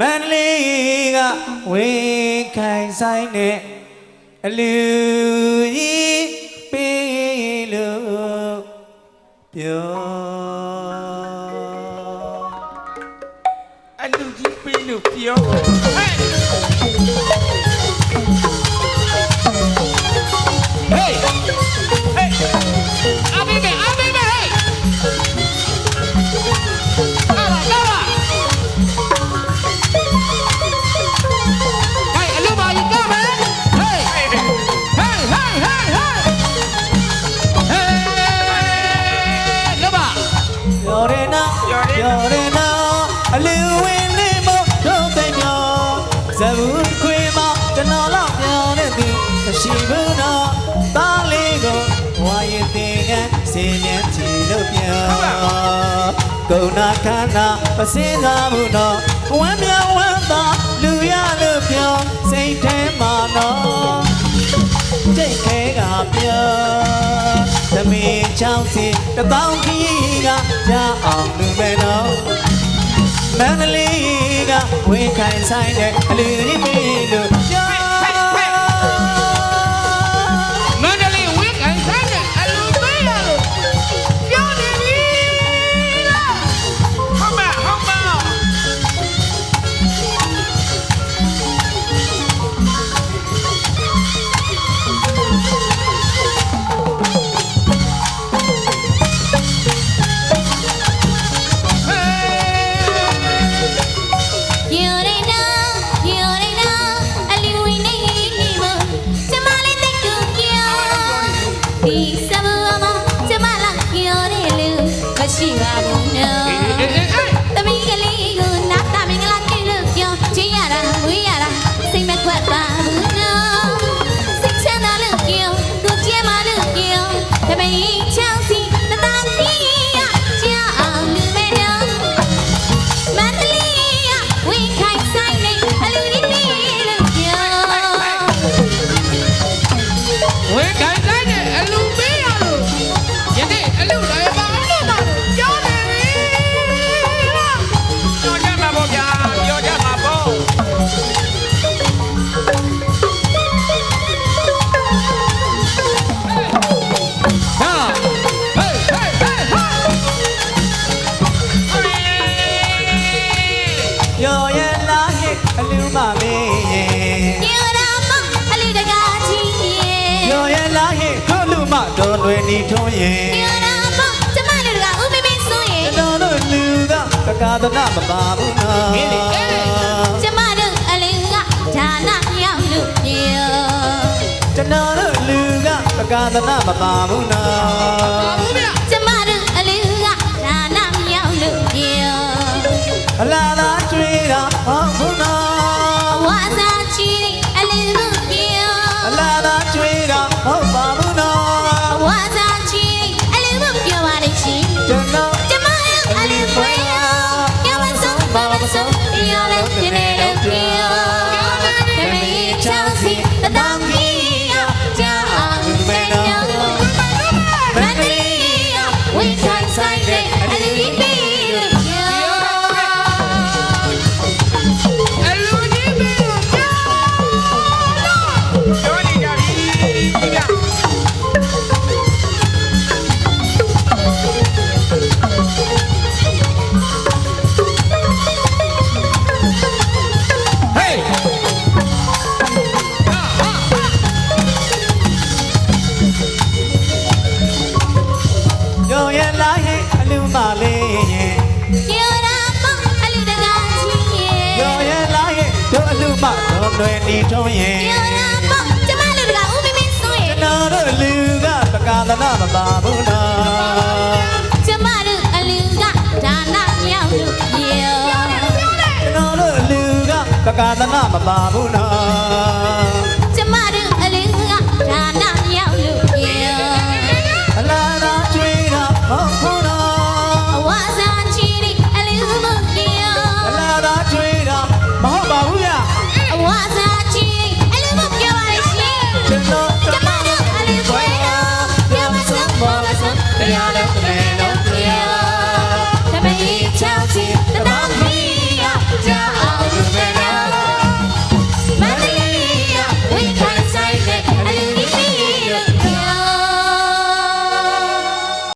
မန္တလေးကဝေခိုင်ဆိုင်နဲ့အလူကြီးပေးလို့ပြောအလူကြီးပေးလို့ပြောဟဲ့阿妹妹，阿妹妹，嘿！到了，到了！哎，六把一个门，嘿，嘿，嘿，嘿，嘿，嘿，六把。ပြောတယ်နော်ပြောတယ်နော်အလူဝင်နေမို့တော့တဲ့ညောဇဘူးခွေမကျွန်တော်တော့ပြောနေသူမရှိဘူးနော်သားလေးကိုဝါရင်တင်ကစင်းနေချီလို့ပြောကုဏခန္ဓာပစင်းသာဘူးနော်ဝမ်းမြောက်ဝမ်းသာလူရလို့ပြောစိတ်ထဲမှာနော်ကြိတ်ခဲကပြောသမီးချောင်းစီတပေါင်းကြီးကကြားအောင်လူပဲနော်မန္တလေးကဝေခိုင်ဆိုင်တဲ့အလူကြီးပြီလို့ပြောမန္တလေးဝေခိုင်ဆိုင်တဲ့အလူပေးရလို့ပြောနေပြီလားဟုတ်မဟုတ်မရှိပါဘူးနော်သမီးကလေးကိုနားတာမင်္ဂလာပြုလို့ပြောချင်ရတာဝေးရတာစိတ်မခွက်ပါဘူးနော်စိတ်ချမ်းသာလို့ပြောကိုကျဲမာလို့ပြောသမီးချောင်းစီတတန်ကြီးရကြားအောင်လူမဲနော်မန္တလေးကဝေခိုင်ဆိုင်နေအလူကြီးပြီလို့ပြောဝေခိုင်ဆိုင်တဲ့အလူပေးရလို့ယနေ့အလူလည်းပါအလူမမေးပြောတာမအလူတကားကြီးပြောရလားဟဲ့တို့လူမတော်လွယ်နေထုံးရင်ပြောတာမကျမလူတကားဦးမမေဆိုရင်ကျွန်တော်တို့လူကတကားသနာမပါဘူးနော်ကျမတို့အလူကဌာနရောက်လို့ပြောကျွန်တော်တို့လူကတကားသနာမပါဘူးနော်ကျမတို့အလူကဌာနရောက်လို့ပြောအလားလားကျွေးတာဟုတ်ဘူးနော်ဝါသာချီအလူပြောအလားလားကျွေးတာဟုတ်ပါဘူးနော်ဝါသာချီအလူပြောပါလိမ့်ရှင်ကျွန်တော်ကျမတို့အလူဖွေးရမဆုံးဘာမဆုံးရလဲဒီနေ့လို့ပြောသမီးချောင်းစီတတောင်းကြီးကြားအောင်မဲနော်မန္တလေးဝေခိုင်ဆိုင်တဲ့အလူကြီးပြီလို့ပြောပြောနေကြပြီဗျာဟေးပြောရလားဟဲ့အလူမလေးပြောတာမအလူတကားကြီးပြောရလားဟဲ့တို့အလူမတော်လွယ်နေထုံးရင်ပြောတာမကျမလူတကားဦးမမေဆိုရင်ကျွန်တော်တို့လူကတကားသနာမပါဘူးနော်ကျမတို့အလူကဒါနမြောက်လို့ပြောကျွန်တော်တို့လူကတကားသနာမပါဘူးနော်